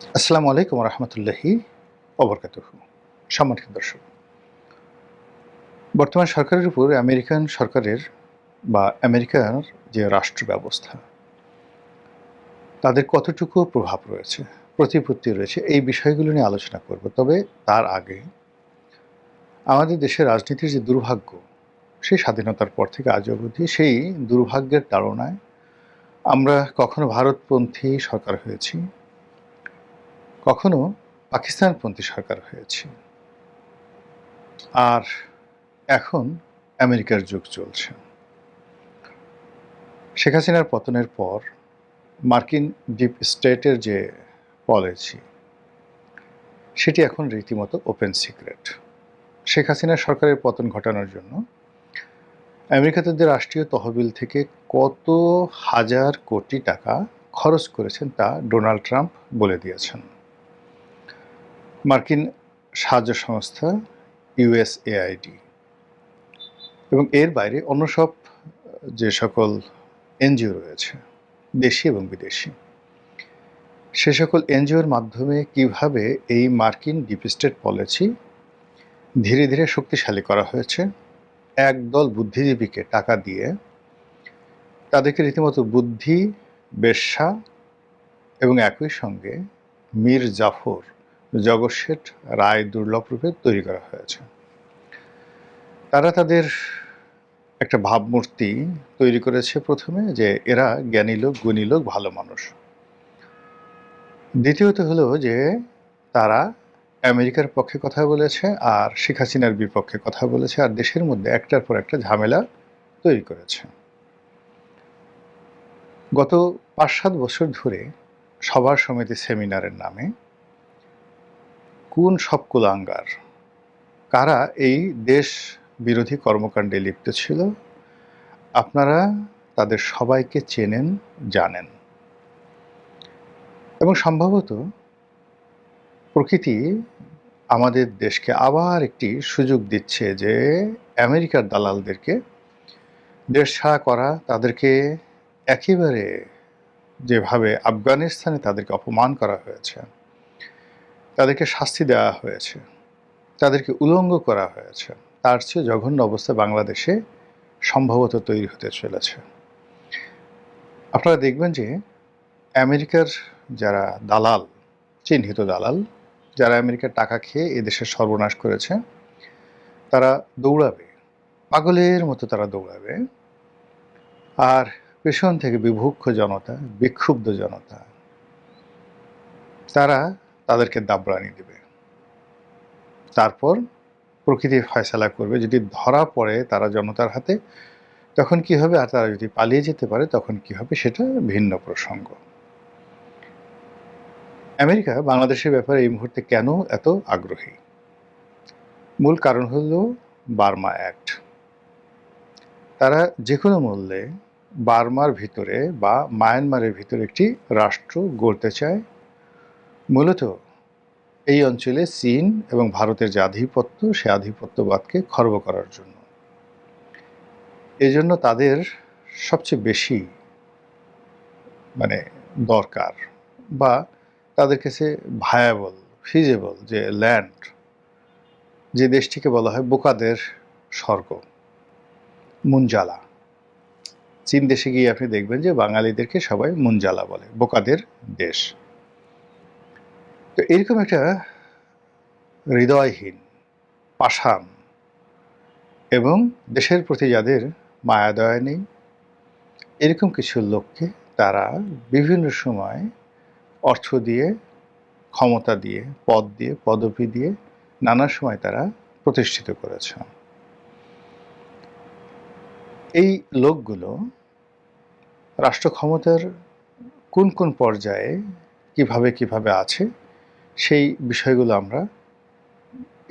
আসসালামু আলাইকুম রহমতুল্লাহি ওবরকাতুহু। সম্মানিত দর্শক, বর্তমান সরকারের উপর আমেরিকান সরকারের বা আমেরিকার যে রাষ্ট্র ব্যবস্থা, তাদের কতটুকু প্রভাব রয়েছে, প্রতিপত্তি রয়েছে, এই বিষয়গুলো নিয়ে আলোচনা করব। তবে তার আগে আমাদের দেশের রাজনীতির যে দুর্ভাগ্য, সেই স্বাধীনতার পর থেকে আজ অবধি সেই দুর্ভাগ্যের তাড়নায় আমরা কখনো ভারতপন্থী সরকার হয়েছি, কখনো পাকিস্তানপন্থী সরকার হয়েছি, আর এখন আমেরিকার যুগ চলছে। শেখ হাসিনার পতনের পর মার্কিন ডিপ স্টেটের যে পলিসি, সেটি এখন রীতিমতো ওপেন সিক্রেট। শেখ হাসিনার সরকারের পতন ঘটানোর জন্য আমেরিকা তাদের রাষ্ট্রীয় তহবিল থেকে কত হাজার কোটি টাকা খরচ করেছেন তা ডোনাল্ড ট্রাম্প বলে দিয়েছেন। মার্কিন সাহায্য সংস্থা ইউএসএআইডি এবং এর বাইরে অন্য সব যে সকল এনজিও রয়েছে, দেশি এবং বিদেশি, সে সকল এনজিওর মাধ্যমে কিভাবে এই মার্কিন ডিপ স্টেট পলিসি ধীরে ধীরে শক্তিশালী করা হয়েছে। একদল বুদ্ধিজীবীকে টাকা দিয়ে তাদেরকে রীতিমতো বুদ্ধি, বেশ্যা এবং একই সঙ্গে মীর জাফর, জগৎ শেঠ রায় দুর্লভ রূপে তৈরি করা হয়েছে। তারা তাদের একটা ভাবমূর্তি তৈরি করেছে প্রথমে, যে এরা জ্ঞানী লোক, গুণী লোক, ভালো মানুষ। দ্বিতীয়ত হলো যে তারা আমেরিকার পক্ষে কথা বলেছে আর শেখ হাসিনার বিপক্ষে কথা বলেছে, আর দেশের মধ্যে একটার পর একটা ঝামেলা তৈরি করেছে। গত ৫-৭ বছর ধরে সভা সমিতি সেমিনারের নামে কোন সব কুলাঙ্গার, কারা এই দেশ বিরোধী কর্মকাণ্ডে লিপ্ত ছিল, আপনারা তাদের সবাইকে চেনেন, জানেন। এবং সম্ভবত প্রকৃতি আমাদের দেশকে আবার একটি সুযোগ দিচ্ছে যে আমেরিকার দালালদেরকে দেশ ছাড়া করা, তাদেরকে একেবারে যেভাবে আফগানিস্তানে তাদেরকে অপমান করা হয়েছে, তাদেরকে শাস্তি দেওয়া হয়েছে, তাদেরকে উলঙ্গ করা হয়েছে, তার চেয়ে জঘন্য অবস্থা বাংলাদেশে সম্ভবত তৈরি হতে চলেছে। আপনারা দেখবেন যে আমেরিকার যারা দালাল, চিহ্নিত দালাল, যারা আমেরিকার টাকা খেয়ে এদেশের সর্বনাশ করেছে, তারা দৌড়াবে, পাগলের মতো তারা দৌড়াবে, আর পেছন থেকে বিভক্ষ জনতা, বিক্ষুব্ধ জনতা, তারা তাদেরকে দাবরানি দেবে। তারপর প্রকৃতি ফয়সালা করবে। যদি ধরা পড়ে তারা জনতার হাতে, তখন কি হবে, আর তারা যদি পালিয়ে যেতে পারে তখন কি হবে, সেটা ভিন্ন প্রসঙ্গ। আমেরিকা বাংলাদেশের ব্যাপারে এই মুহূর্তে কেন এত আগ্রহী? মূল কারণ হলো বার্মা অ্যাক্ট। তারা যে কোনো মূল্যে বার্মার ভিতরে বা মায়ানমারের ভিতরে একটি রাষ্ট্র গড়তে চায়, মূলত এই অঞ্চলে চীন এবং ভারতের যে আধিপত্য, সে আধিপত্যবাদকে খর্ব করার জন্য। এজন্য তাদের সবচেয়ে বেশি দরকার, বা তাদের কাছে ভায়াবল, ফিজেবল যে ল্যান্ড, যে দেশটিকে বলা হয় বোকাদের স্বর্গ, মুনজালা। চীন দেশে গিয়ে আপনি দেখবেন যে বাঙালিদেরকে সবাই মুনজালা বলে, বোকাদের দেশ। তো এরকম একটা হৃদয়হীন, পাষাণ এবং দেশের প্রতি যাদের মায়া দয়া নেই, এরকম কিছু লোককে তারা বিভিন্ন সময় অর্থ দিয়ে, ক্ষমতা দিয়ে, পদ দিয়ে, পদবি দিয়ে নানা সময় তারা প্রতিষ্ঠিত করেছে। এই লোকগুলো রাষ্ট্র ক্ষমতার কোন কোন পর্যায়ে কিভাবে কিভাবে আছে, সেই বিষয়গুলো আমরা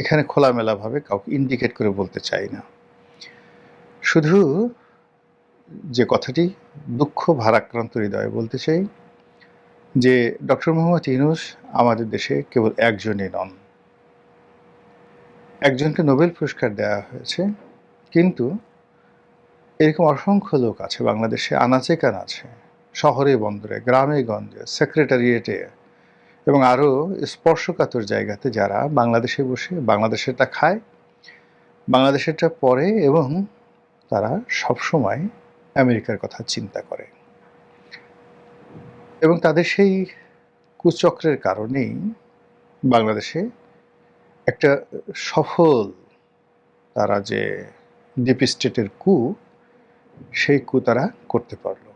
এখানে খোলামেলাভাবে কাউকে ইন্ডিকেট করে বলতে চাই না। শুধু যে কথাটি দুঃখ ভারাক্রান্ত হৃদয়ে বলতে চাই, যে ডক্টর মোহাম্মদ ইউনূস আমাদের দেশে কেবল একজনই নন। একজনকে নোবেল পুরস্কার দেওয়া হয়েছে, কিন্তু এরকম অসংখ্য লোক আছে বাংলাদেশে, আনাচে কানাচে, শহরে বন্দরে, গ্রামে গঞ্জে, সেক্রেটারিয়েটে, এবং আরও স্পর্শকাতর জায়গাতে যারা বাংলাদেশে বসে বাংলাদেশেরটা খায়, বাংলাদেশেরটা পড়ে এবং তারা সবসময় আমেরিকার কথা চিন্তা করে। এবং তাদের সেই কুচক্রের কারণেই বাংলাদেশে একটা সফল তারা যে ডিপ স্টেটের কু, সেই কু তারা করতে পারল।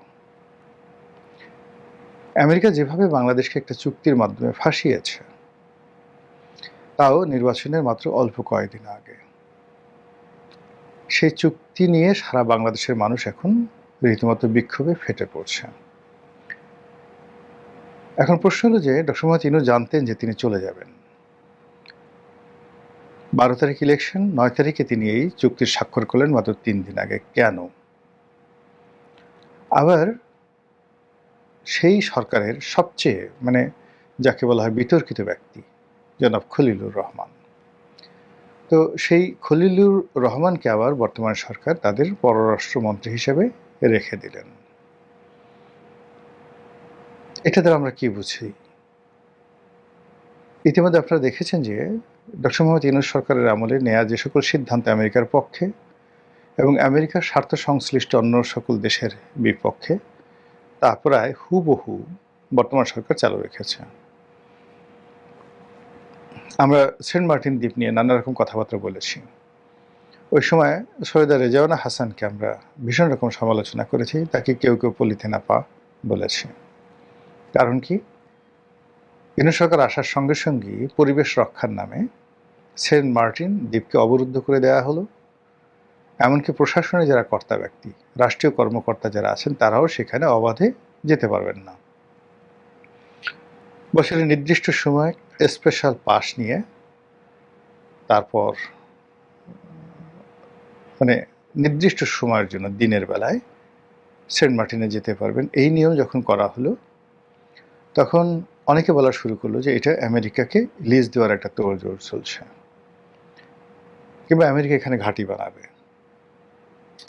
আমেরিকা যেভাবে বাংলাদেশকে একটা চুক্তির মাধ্যমে ফাঁসিয়েছে, তাও নির্বাচনের মাত্র অল্প কয়েকদিন আগে, সেই চুক্তি নিয়ে সারা বাংলাদেশের মানুষ এখন রীতিমতো বিক্ষোভে ফেটে পড়ছে। এখন প্রশ্ন হলো যে ডক্টর মোহাম্মদ ইউনূস জানতেন যে তিনি চলে যাবেন। 12 তারিখ ইলেকশন, 9 তারিখে তিনি এই চুক্তির স্বাক্ষর করলেন মাত্র 3 দিন আগে। কেন? আবার সেই সরকারের সবচেয়ে যাকে বলা হয় বিতর্কিত ব্যক্তি জনাব খলিলুর রহমান, তো সেই খলিলুর রহমানকে আবার বর্তমান সরকার তাদের পররাষ্ট্রমন্ত্রী হিসেবে রেখে দিলেন। এটা দ্বারা আমরা কি বুঝি? ইতিমধ্যে আপনারা দেখেছেন যে ডক্টর মোহাম্মদ ইউনূস সরকারের আমলে নেয়া যে সকল সিদ্ধান্ত আমেরিকার পক্ষে এবং আমেরিকার স্বার্থ সংশ্লিষ্ট অন্য সকল দেশের বিপক্ষে, তা প্রায় হুবহু বর্তমান সরকার চালু রেখেছে। আমরা সেন্ট মার্টিন দ্বীপ নিয়ে নানা রকম কথাবার্তা বলেছি। ওই সময় সৈয়দা রেজাওয়ানা হাসানকে আমরা ভীষণ রকম সমালোচনা করেছি, তাকে কেউ কেউ পলিতে না পা বলেছে। কারণ কি? ইউনূস সরকার আসার সঙ্গে সঙ্গেই পরিবেশ রক্ষার নামে সেন্ট মার্টিন দ্বীপকে অবরুদ্ধ করে দেওয়া হলো। এমনকি প্রশাসনে যারা কর্তা ব্যক্তি, রাষ্ট্রীয় কর্মকর্তা যারা আছেন, তারাও সেখানে অবাধে যেতে পারবেন না। বছরের নির্দিষ্ট সময় স্পেশাল পাস নিয়ে তারপর নির্দিষ্ট সময়ের জন্য দিনের বেলায় সেন্ট মার্টিনে যেতে পারবেন। এই নিয়ম যখন করা হলো, তখন অনেকে বলা শুরু করলো যে এটা আমেরিকাকে লিজ দেওয়ার একটা তোড়জোড় চলছে, কিংবা আমেরিকা এখানে ঘাঁটি বানাবে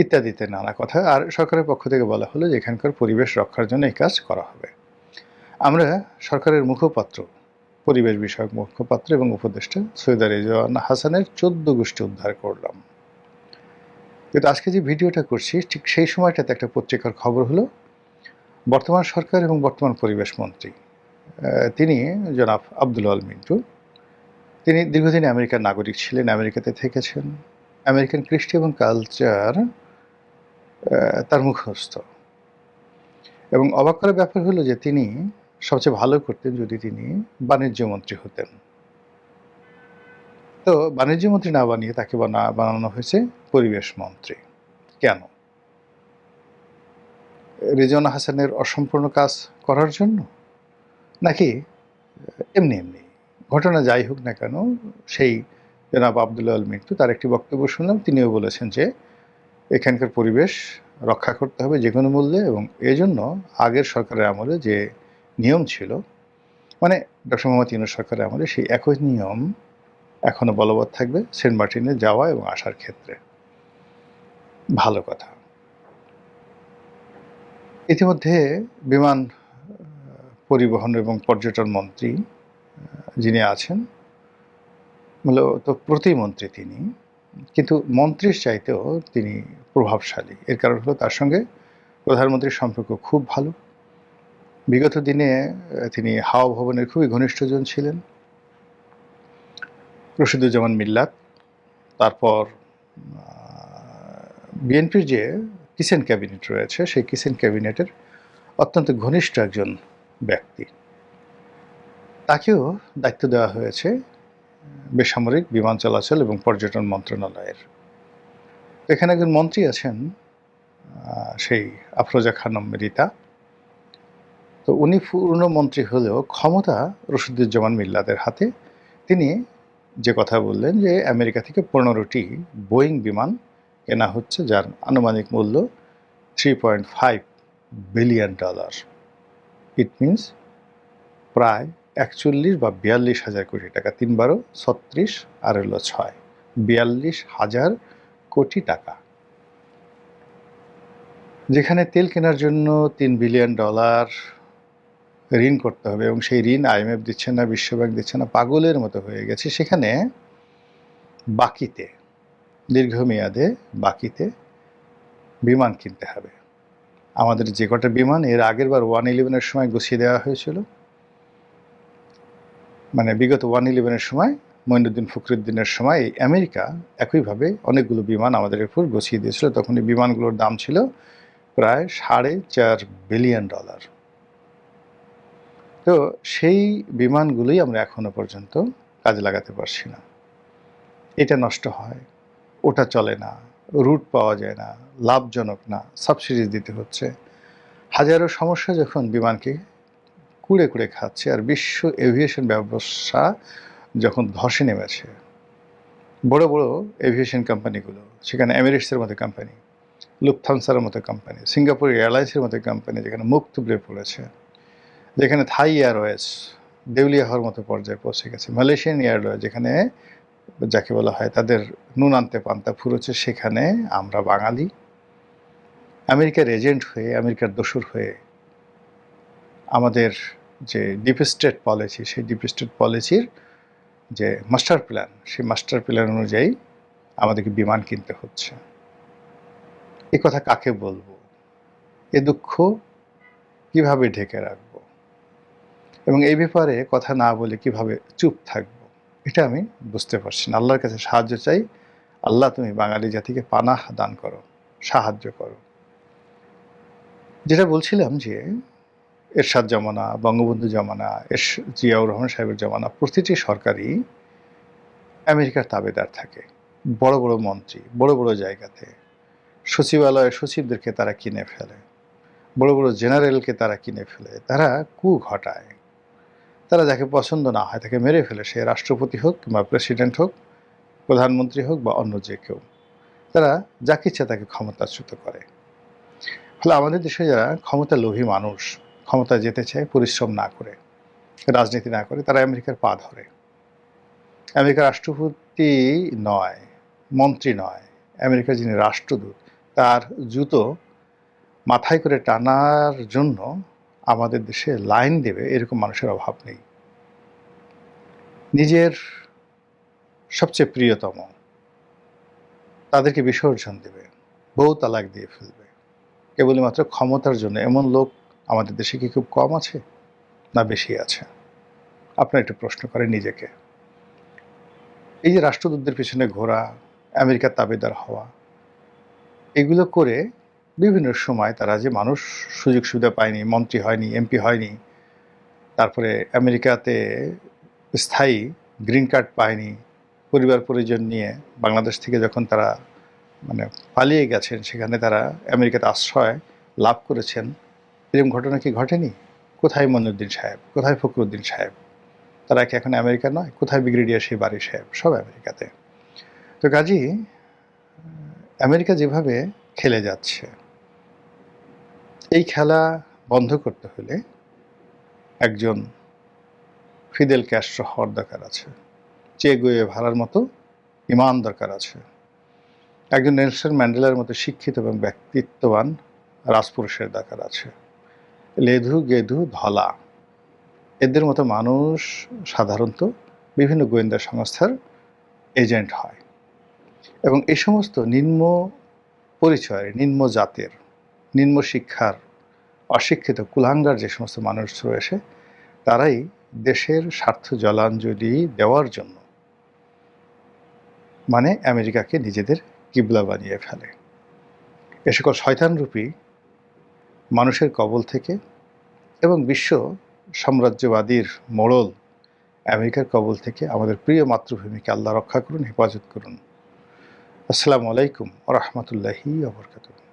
ইত্যাদিতে নানা কথা। আর সরকারের পক্ষ থেকে বলা হলো যে এখানকার পরিবেশ রক্ষার জন্য এই কাজ করা হবে। আমরা সরকারের মুখপাত্র, পরিবেশ বিষয়ক মুখপাত্র এবং উপদেষ্টা সৈয়দা রেজাওয়ানা হাসানের 14 গোষ্ঠী উদ্ধার করলাম। কিন্তু আজকে যে ভিডিওটা করছি, ঠিক সেই সময়টাতে একটা পত্রিকার খবর হলো বর্তমান সরকার এবং বর্তমান পরিবেশ মন্ত্রী, তিনি জনাব আব্দুল আল মিন্টু, তিনি দীর্ঘদিন আমেরিকার নাগরিক ছিলেন, আমেরিকাতে থেকেছেন, আমেরিকান কৃষ্টি এবং কালচার তার মুখস্থ। এবং অবাক করার ব্যাপার হলো যে তিনি সবচেয়ে ভালো করতেন যদি তিনি বাণিজ্য মন্ত্রী হতেন। তো বাণিজ্য মন্ত্রী না বানিয়ে তাকে বানানো হয়েছে পরিবেশ মন্ত্রী। কেন? রেজাওয়ানা হাসানের অসম্পূর্ণ কাজ করার জন্য, নাকি এমনি এমনি? ঘটনা যাই হোক না কেন, সেই জনাব আব্দুল আল মিন্টু, তার একটি বক্তব্য শুনলাম, তিনিও বলেছেন যে এখানকার পরিবেশ রক্ষা করতে হবে যে কোনো মূল্যে, এবং এজন্য আগের সরকারের আমলে যে নিয়ম ছিল, ডক্টর মোহাম্মদ ইউনূস সরকারের আমলে সেই একই নিয়ম এখনো বলবৎ থাকবে সেন্ট মার্টিনে যাওয়া এবং আসার ক্ষেত্রে। ভালো কথা। ইতিমধ্যে বিমান পরিবহন এবং পর্যটন মন্ত্রী যিনি আছেন, মূলত প্রতিমন্ত্রী তিনি, কিন্তু মন্ত্রীর চাইতেও তিনি প্রভাবশালী। এর কারণ হলো তার সঙ্গে প্রধানমন্ত্রীর সম্পর্ক খুব ভালো। বিগত দিনে তিনি হাওয়া ভবনের খুবই ঘনিষ্ঠজন ছিলেন। রশিদুজ্জামান মিল্লাত, তারপর বিএনপির যে কিচেন ক্যাবিনেট রয়েছে, সেই কিচেন ক্যাবিনেটের অত্যন্ত ঘনিষ্ঠ একজন ব্যক্তি। তাকেও দায়িত্ব দেওয়া হয়েছে বেসামরিক বিমান চলাচল এবং পর্যটন মন্ত্রণালয়ের। এখানে একজন মন্ত্রী আছেন, সেই আফরোজা খানম রিতা। তো উনি পূর্ণ মন্ত্রী হলেও ক্ষমতা রশিদুজ্জামান মিল্লাতের হাতে। তিনি যে কথা বললেন যে আমেরিকা থেকে 15টি বোয়িং বিমান কেনা হচ্ছে, যার আনুমানিক মূল্য $3.5 বিলিয়ন। ইট মিনস প্রায় 41 বা 42,000 কোটি টাকা। 3 × 36 আর হলো 6, 42,000 কোটি টাকা। যেখানে তেল কেনার জন্য $3 বিলিয়ন ঋণ করতে হবে, এবং সেই ঋণ IMF দিচ্ছে না, বিশ্বব্যাংক দিচ্ছে না, পাগলের মতো হয়ে গেছে। সেখানে বাকিতে, দীর্ঘমেয়াদে বাকিতে বিমান কিনতে হবে। আমাদের যে কটা বিমান এর আগের বার 111-এর সময় গুছিয়ে দেওয়া হয়েছিল, মানে বিগত 111-এর সময় মঈনুদ্দিন ফখরুদ্দিনের সময় আমেরিকা একইভাবে অনেকগুলো বিমান আমাদের উপর গুছিয়ে দিয়েছিল। তখন এই বিমানগুলোর দাম ছিল প্রায় $4.5 বিলিয়ন। তো সেই বিমানগুলোই আমরা এখনো পর্যন্ত কাজে লাগাতে পারছি না। এটা নষ্ট হয়, ওটা চলে না, রুট পাওয়া যায় না, লাভজনক না, সাবসিডিজ দিতে হচ্ছে। হাজারো সমস্যা যখন বিমানকে কুড়ে কুড়ে খাচ্ছে, আর বিশ্ব এভিয়েশন ব্যবসা যখন ধসে নেমেছে, বড় বড় এভিয়েশন কোম্পানিগুলো, সেখানে এমিরেটসের মতো কোম্পানি, লুফথানসার মতো কোম্পানি, সিঙ্গাপুর এয়ারলাইন্সের মতো কোম্পানি যেখানে মুখ থুবড়ে পড়েছে, যেখানে থাই এয়ারওয়েজ দেউলিয়া হওয়ার মতো পর্যায়ে পৌঁছে গেছে, মালয়েশিয়ান এয়ারওয়েজ যেখানে যাকে বলা হয় তাদের নুন আনতে পান্তা ফুরোচ্ছে, সেখানে আমরা বাঙালি আমেরিকার এজেন্ট হয়ে, আমেরিকার দোসর হয়ে আমাদের যে ডিপ স্টেট পলিসি, সেই ডিপ স্টেট পলিসির যে মাস্টার প্ল্যান, সেই মাস্টার প্ল্যান অনুযায়ী আমাদেরকে বিমান কিনতে হচ্ছে। এ কথা কাকে বলবো? এ দুঃখ কিভাবে ঢেকে রাখবো? এবং এই ব্যাপারে কথা না বলে কিভাবে চুপ থাকবো, এটা আমি বুঝতে পারছি না। আল্লাহর কাছে সাহায্য চাই। আল্লাহ, তুমি বাঙালি জাতিকে পানাহ দান করো, সাহায্য করো। যেটা বলছিলাম যে এরশাদ জমানা, বঙ্গবন্ধু জমানা, জিয়াউর রহমান সাহেবের জমানা, প্রতিটি সরকারই আমেরিকার তাবেদার থাকে। বড় বড় মন্ত্রী বড় বড় জায়গাতে, সচিবালয়ে সচিবদেরকে তারা কিনে ফেলে, বড় বড় জেনারেলকে তারা কিনে ফেলে, তারা কু ঘটায়, তারা যাকে পছন্দ না হয় তাকে মেরে ফেলে, সে রাষ্ট্রপতি হোক কিংবা প্রেসিডেন্ট হোক, প্রধানমন্ত্রী হোক বা অন্য যে কেউ, তারা যাকে ইচ্ছা তাকে ক্ষমতাচ্যুত করে। ফলে আমাদের দেশে যারা ক্ষমতা লোভী মানুষ, ক্ষমতা যেতে চায় পরিশ্রম না করে, রাজনীতি না করে, তারা আমেরিকার পা ধরে। আমেরিকার রাষ্ট্রপতি নয়, মন্ত্রী নয়, আমেরিকার যিনি রাষ্ট্রদূত, তার জুতো মাথায় করে টানার জন্য আমাদের দেশে লাইন দেবে এরকম মানুষের অভাব নেই। নিজের সবচেয়ে প্রিয়তম তাদেরকে বিসর্জন দেবে, বউ তালাক দিয়ে ফেলবে কেবলই মাত্র ক্ষমতার জন্য। এমন লোক আমাদের দেশে কি খুব কম আছে না বেশি আছে? আপনার একটু প্রশ্ন করেন নিজেকে। এই যে রাষ্ট্রদূতদের পিছনে ঘোরা, আমেরিকার তাবেদার হওয়া, এগুলো করে বিভিন্ন সময় তারা যে মানুষ সুযোগ সুবিধা পায়নি, মন্ত্রী হয়নি, এমপি হয়নি, তারপরে আমেরিকাতে স্থায়ী গ্রিন কার্ড পায়নি, পরিবার পরিজন নিয়ে বাংলাদেশ থেকে যখন তারা মানে পালিয়ে গেছেন, সেখানে তারা আমেরিকাতে আশ্রয় লাভ করেছেন, এরকম ঘটনা কি ঘটেনি? কোথায় মঈনুদ্দিন সাহেব, কোথায় ফখরুদ্দিন সাহেব? তারা কি এখন আমেরিকা নয়? কোথায় ব্রিগেডিয়ার সেই বাড়ি সাহেব? সব আমেরিকাতে। তো কাজী আমেরিকা যেভাবে খেলে যাচ্ছে, এই খেলা বন্ধ করতে হলে একজন ফিদেল ক্যাস্ট্রো হওয়ার দরকার আছে, চে গুয়েভারার মতো ইমান দরকার আছে, একজন নেলসন ম্যান্ডেলার মতো শিক্ষিত এবং ব্যক্তিত্ববান রাজপুরুষের দরকার আছে। লেধু গেধু ধলা এদের মতো মানুষ সাধারণত বিভিন্ন গোয়েন্দা সংস্থার এজেন্ট হয়, এবং এই সমস্ত নিম্ন পরিচয়ের, নিম্ন জাতের, নিম্ন শিক্ষার, অশিক্ষিত কুলাঙ্গার যে সমস্ত মানুষ রয়েছে, তারাই দেশের স্বার্থ জলাঞ্জলি দেওয়ার জন্য মানে আমেরিকাকে নিজেদের কিবলা বানিয়ে ফেলে। এ সকল শয়তানরূপী মানুষের কবল থেকে এবং বিশ্ব সাম্রাজ্যবাদীর মোড়ল আমেরিকার কবল থেকে আমাদের প্রিয় মাতৃভূমিকে আল্লাহ রক্ষা করুন, হেফাজত করুন। আসসালামু আলাইকুম ওয়া রাহমাতুল্লাহি ওয়া বারাকাতুহু।